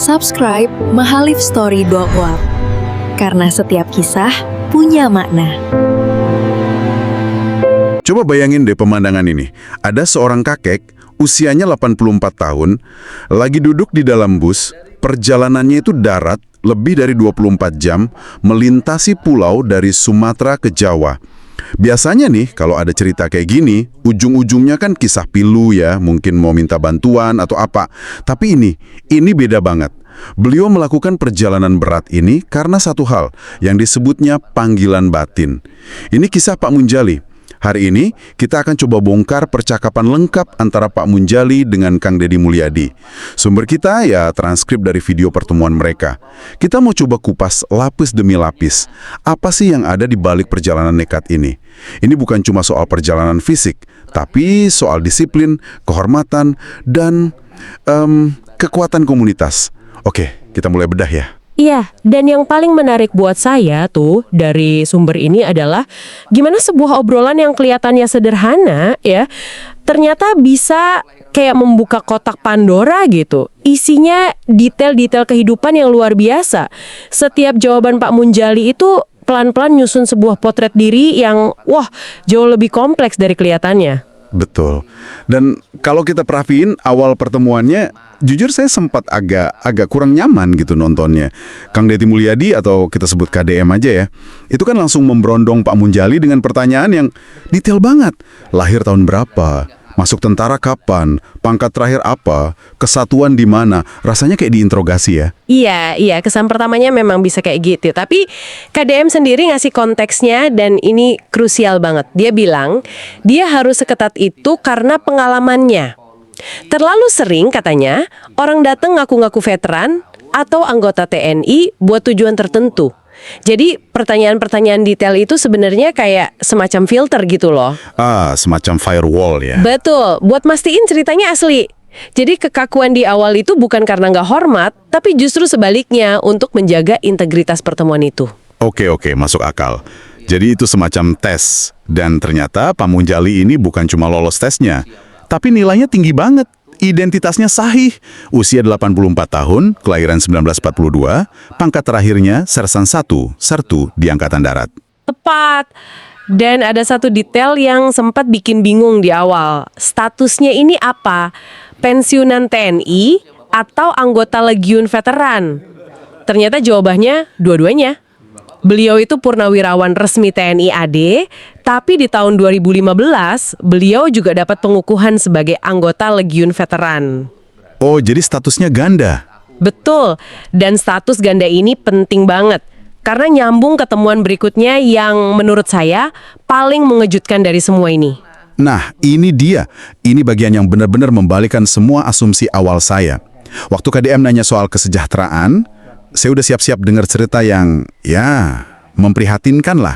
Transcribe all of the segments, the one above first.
Subscribe Mahalif Story Dongwap, karena setiap kisah punya makna. Coba bayangin deh pemandangan ini. Ada seorang kakek, usianya 84 tahun, lagi duduk di dalam bus, perjalanannya itu darat, lebih dari 24 jam, melintasi pulau dari Sumatera ke Jawa. Biasanya nih, kalau ada cerita kayak gini, ujung-ujungnya kan kisah pilu ya, mungkin mau minta bantuan atau apa. Tapi ini beda banget. Beliau melakukan perjalanan berat ini karena satu hal yang disebutnya panggilan batin. Ini kisah Pak Munjali. Hari ini kita akan coba bongkar percakapan lengkap antara Pak Munjali dengan Kang Deddy Mulyadi. Sumber kita ya transkrip dari video pertemuan mereka. Kita mau coba kupas lapis demi lapis. Apa sih yang ada di balik perjalanan nekat ini? Ini bukan cuma soal perjalanan fisik, tapi soal disiplin, kehormatan, dan kekuatan komunitas. Oke, kita mulai bedah ya. Iya, dan yang paling menarik buat saya tuh dari sumber ini adalah gimana sebuah obrolan yang kelihatannya sederhana ya, ternyata bisa kayak membuka kotak Pandora gitu. Isinya detail-detail kehidupan yang luar biasa. Setiap jawaban Pak Munjali itu pelan-pelan nyusun sebuah potret diri yang jauh lebih kompleks dari kelihatannya. Betul. Dan kalau kita perhatiin awal pertemuannya, jujur saya sempat agak kurang nyaman gitu nontonnya. Kang Deddy Mulyadi atau kita sebut KDM aja ya, itu kan langsung memberondong Pak Munjali dengan pertanyaan yang detail banget. Lahir tahun berapa? Masuk tentara kapan? Pangkat terakhir apa? Kesatuan di mana? Rasanya kayak diinterogasi ya. Iya, kesan pertamanya memang bisa kayak gitu. Tapi KDM sendiri ngasih konteksnya dan ini krusial banget. Dia bilang, dia harus seketat itu karena pengalamannya. Terlalu sering katanya, orang datang ngaku-ngaku veteran atau anggota TNI buat tujuan tertentu. Jadi pertanyaan-pertanyaan detail itu sebenarnya kayak semacam filter gitu loh. Semacam firewall ya. Betul, buat mastiin ceritanya asli. Jadi kekakuan di awal itu bukan karena nggak hormat, tapi justru sebaliknya untuk menjaga integritas pertemuan itu. Oke, masuk akal. Jadi itu semacam tes. Dan ternyata Pak Munjali ini bukan cuma lolos tesnya, tapi nilainya tinggi banget. Identitasnya sahih, usia 84 tahun, kelahiran 1942, pangkat terakhirnya Sersan 1, Sertu di Angkatan Darat. Tepat. Dan ada satu detail yang sempat bikin bingung di awal. Statusnya ini apa? Pensiunan TNI atau anggota Legiun Veteran? Ternyata jawabannya dua-duanya. Beliau itu purnawirawan resmi TNI AD, tapi di tahun 2015, beliau juga dapat pengukuhan sebagai anggota Legiun Veteran. Oh, jadi statusnya ganda? Betul, dan status ganda ini penting banget. Karena nyambung ke temuan berikutnya yang menurut saya paling mengejutkan dari semua ini. Nah, ini dia. Ini bagian yang benar-benar membalikkan semua asumsi awal saya. Waktu KDM nanya soal kesejahteraan, saya udah siap-siap dengar cerita yang, memprihatinkan lah.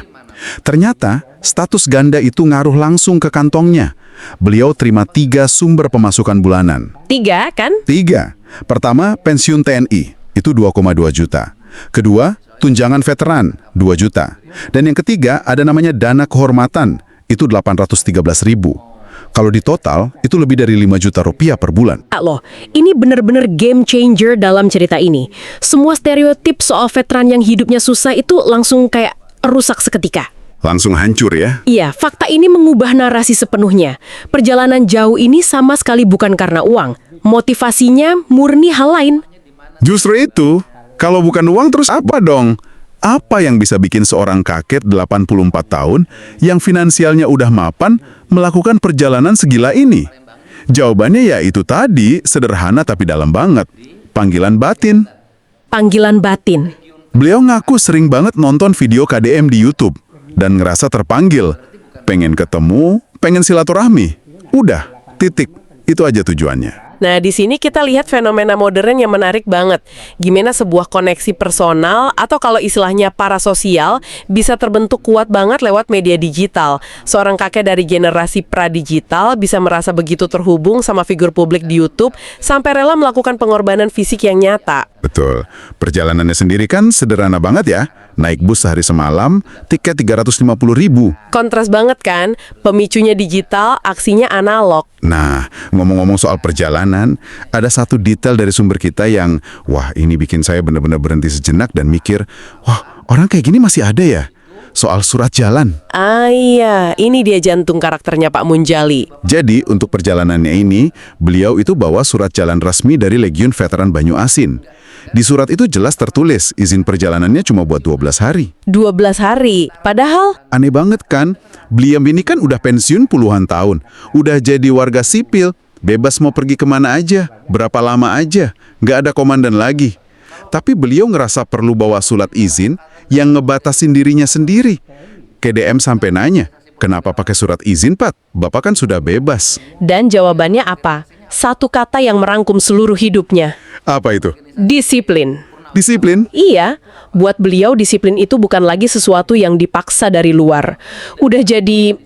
Ternyata, status ganda itu ngaruh langsung ke kantongnya. Beliau terima 3 sumber pemasukan bulanan. 3, kan? 3. Pertama, pensiun TNI, itu 2,2 juta. Kedua, tunjangan veteran, 2 juta. Dan yang ketiga, ada namanya dana kehormatan, itu 813.000. Kalau di total, itu lebih dari 5 juta rupiah per bulan. Loh, ini benar-benar game changer dalam cerita ini. Semua stereotip soal veteran yang hidupnya susah itu langsung kayak rusak seketika. Langsung hancur ya? Iya, fakta ini mengubah narasi sepenuhnya. Perjalanan jauh ini sama sekali bukan karena uang. Motivasinya murni hal lain. Justru itu, kalau bukan uang terus apa dong? Apa yang bisa bikin seorang kakek 84 tahun yang finansialnya udah mapan melakukan perjalanan segila ini? Jawabannya ya itu tadi, sederhana tapi dalam banget. Panggilan batin. Panggilan batin. Beliau ngaku sering banget nonton video KDM di YouTube dan ngerasa terpanggil. Pengen ketemu, pengen silaturahmi. Udah, titik. Itu aja tujuannya. Nah, di sini kita lihat fenomena modern yang menarik banget. Gimana sebuah koneksi personal atau kalau istilahnya parasosial bisa terbentuk kuat banget lewat media digital. Seorang kakek dari generasi pradigital bisa merasa begitu terhubung sama figur publik di YouTube sampai rela melakukan pengorbanan fisik yang nyata. Betul. Perjalanannya sendiri kan sederhana banget ya. Naik bus sehari semalam, tiket 350.000. Kontras banget kan? Pemicunya digital, aksinya analog. Nah, ngomong-ngomong soal perjalanan, ada satu detail dari sumber kita yang, wah ini bikin saya benar-benar berhenti sejenak dan mikir, wah orang kayak gini masih ada ya? Soal surat jalan. Ah iya, ini dia jantung karakternya Pak Munjali. Jadi, untuk perjalanannya ini, beliau itu bawa surat jalan resmi dari Legiun Veteran Banyu Asin. Di surat itu jelas tertulis, izin perjalanannya cuma buat 12 hari. 12 hari, padahal... Aneh banget kan? Beliau ini kan udah pensiun puluhan tahun. Udah jadi warga sipil, bebas mau pergi kemana aja, berapa lama aja, nggak ada komandan lagi. Tapi beliau ngerasa perlu bawa surat izin yang ngebatasin dirinya sendiri. KDM sampai nanya, kenapa pakai surat izin, Pak? Bapak kan sudah bebas. Dan jawabannya apa? Satu kata yang merangkum seluruh hidupnya. Apa itu? Disiplin. Disiplin? Iya, buat beliau disiplin itu bukan lagi sesuatu yang dipaksa dari luar. Udah jadi,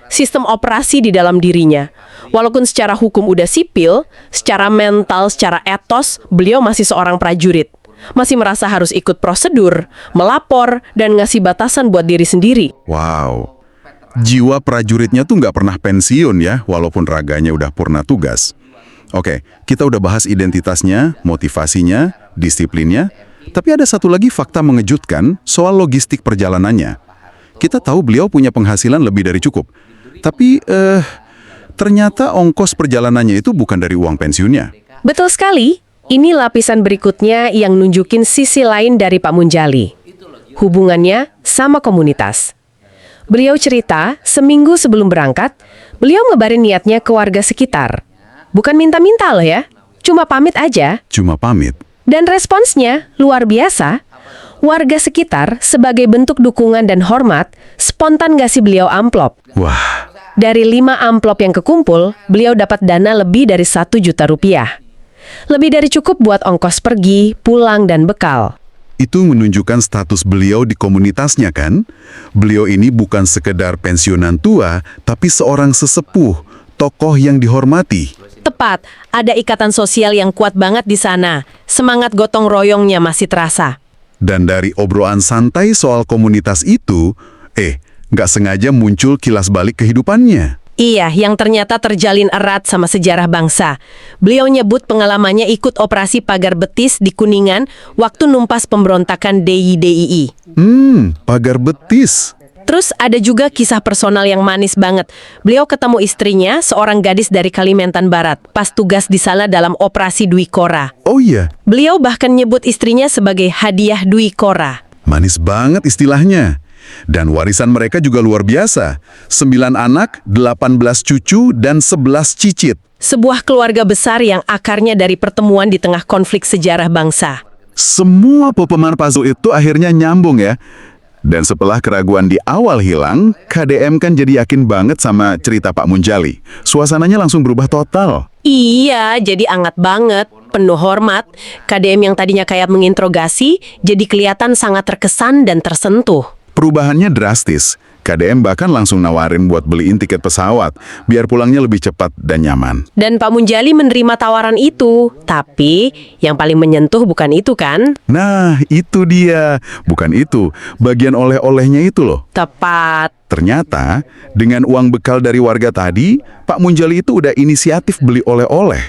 sistem operasi di dalam dirinya. Walaupun secara hukum udah sipil, secara mental, secara etos, beliau masih seorang prajurit. Masih merasa harus ikut prosedur, melapor, dan ngasih batasan buat diri sendiri. Wow. Jiwa prajuritnya tuh nggak pernah pensiun ya, walaupun raganya udah purna tugas. Oke, kita udah bahas identitasnya, motivasinya, disiplinnya, tapi ada satu lagi fakta mengejutkan soal logistik perjalanannya. Kita tahu beliau punya penghasilan lebih dari cukup, tapi ternyata ongkos perjalanannya itu bukan dari uang pensiunnya. Betul sekali. Ini lapisan berikutnya yang nunjukin sisi lain dari Pak Munjali. Hubungannya sama komunitas. Beliau cerita, seminggu sebelum berangkat, beliau ngebarin niatnya ke warga sekitar. Bukan minta-minta loh ya, cuma pamit aja. Cuma pamit. Dan responsnya luar biasa. Warga sekitar sebagai bentuk dukungan dan hormat, spontan ngasih beliau amplop. Wah. Dari 5 amplop yang kekumpul, beliau dapat dana lebih dari 1 juta rupiah. Lebih dari cukup buat ongkos pergi, pulang, dan bekal. Itu menunjukkan status beliau di komunitasnya kan? Beliau ini bukan sekedar pensiunan tua, tapi seorang sesepuh, tokoh yang dihormati. Tepat, ada ikatan sosial yang kuat banget di sana. Semangat gotong royongnya masih terasa. Dan dari obrolan santai soal komunitas itu, nggak sengaja muncul kilas balik kehidupannya. Iya, yang ternyata terjalin erat sama sejarah bangsa. Beliau nyebut pengalamannya ikut operasi pagar betis di Kuningan waktu numpas pemberontakan DIY. Pagar betis. Terus ada juga kisah personal yang manis banget. Beliau ketemu istrinya, seorang gadis dari Kalimantan Barat, pas tugas di sana dalam operasi Dwi Kora. Oh iya, Beliau bahkan nyebut istrinya sebagai hadiah Dwi Kora. manis banget istilahnya. Dan warisan mereka juga luar biasa. 9 anak, 18 cucu, dan 11 cicit. Sebuah keluarga besar yang akarnya dari pertemuan di tengah konflik sejarah bangsa. Semua potongan puzzle itu akhirnya nyambung ya. Dan setelah keraguan di awal hilang, KDM kan jadi yakin banget sama cerita Pak Munjali. Suasananya langsung berubah total. Iya, jadi anget banget, penuh hormat. KDM yang tadinya kayak menginterogasi, jadi kelihatan sangat terkesan dan tersentuh. Perubahannya drastis. KDM bahkan langsung nawarin buat beliin tiket pesawat, biar pulangnya lebih cepat dan nyaman. Dan Pak Munjali menerima tawaran itu. Tapi, yang paling menyentuh bukan itu kan? Nah, itu dia. Bukan itu. Bagian oleh-olehnya itu loh. Tepat. Ternyata, dengan uang bekal dari warga tadi, Pak Munjali itu udah inisiatif beli oleh-oleh.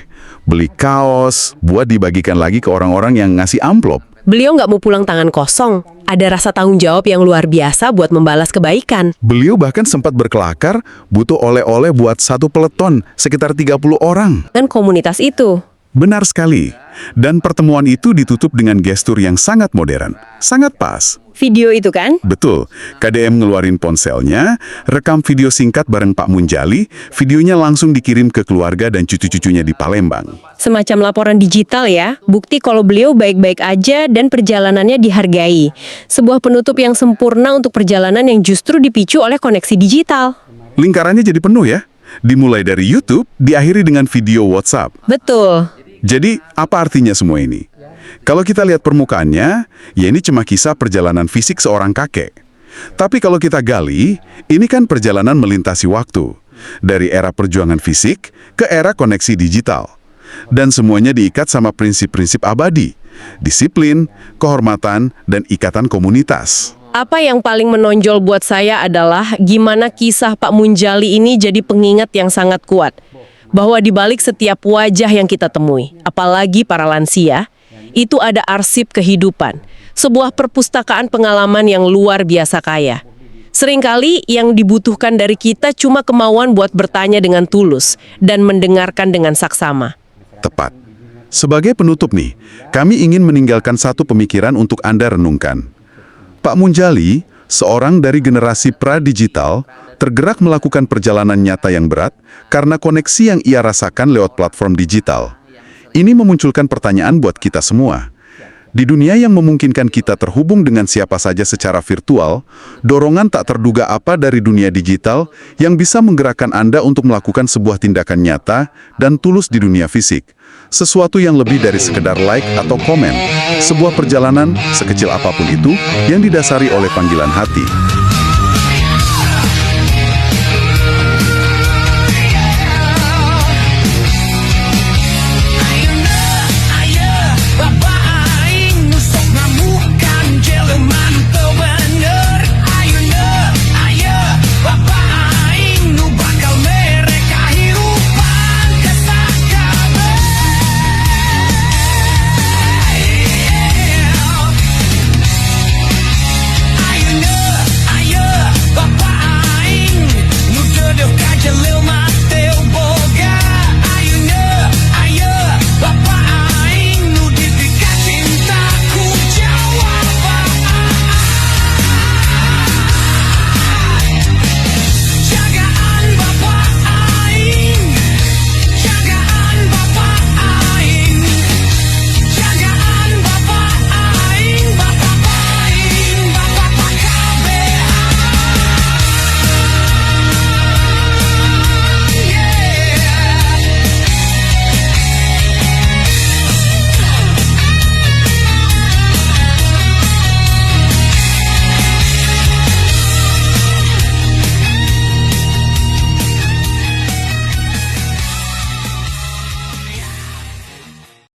Beli kaos, buat dibagikan lagi ke orang-orang yang ngasih amplop. Beliau nggak mau pulang tangan kosong. Ada rasa tanggung jawab yang luar biasa buat membalas kebaikan. Beliau bahkan sempat berkelakar butuh oleh-oleh buat satu peleton, sekitar 30 orang. Dan komunitas itu. Benar sekali. Dan pertemuan itu ditutup dengan gestur yang sangat modern. Sangat pas. Video itu kan? Betul. KDM ngeluarin ponselnya, rekam video singkat bareng Pak Munjali, videonya langsung dikirim ke keluarga dan cucu-cucunya di Palembang. Semacam laporan digital ya, bukti kalau beliau baik-baik aja dan perjalanannya dihargai. Sebuah penutup yang sempurna untuk perjalanan yang justru dipicu oleh koneksi digital. Lingkarannya jadi penuh ya. Dimulai dari YouTube, diakhiri dengan video WhatsApp. Betul. Jadi, apa artinya semua ini? Kalau kita lihat permukaannya, ya ini cuma kisah perjalanan fisik seorang kakek. Tapi kalau kita gali, ini kan perjalanan melintasi waktu. Dari era perjuangan fisik ke era koneksi digital. Dan semuanya diikat sama prinsip-prinsip abadi. disiplin, kehormatan, dan ikatan komunitas. Apa yang paling menonjol buat saya adalah gimana kisah Pak Munjali ini jadi pengingat yang sangat kuat. Bahwa di balik setiap wajah yang kita temui, apalagi para lansia, itu ada arsip kehidupan, sebuah perpustakaan pengalaman yang luar biasa kaya. Seringkali yang dibutuhkan dari kita cuma kemauan buat bertanya dengan tulus dan mendengarkan dengan saksama. Tepat. Sebagai penutup nih, kami ingin meninggalkan satu pemikiran untuk Anda renungkan. Pak Munjali, seorang dari generasi pra-digital, tergerak melakukan perjalanan nyata yang berat karena koneksi yang ia rasakan lewat platform digital. Ini memunculkan pertanyaan buat kita semua. Di dunia yang memungkinkan kita terhubung dengan siapa saja secara virtual, dorongan tak terduga apa dari dunia digital yang bisa menggerakkan Anda untuk melakukan sebuah tindakan nyata dan tulus di dunia fisik. Sesuatu yang lebih dari sekedar like atau komen. Sebuah perjalanan, sekecil apapun itu, yang didasari oleh panggilan hati.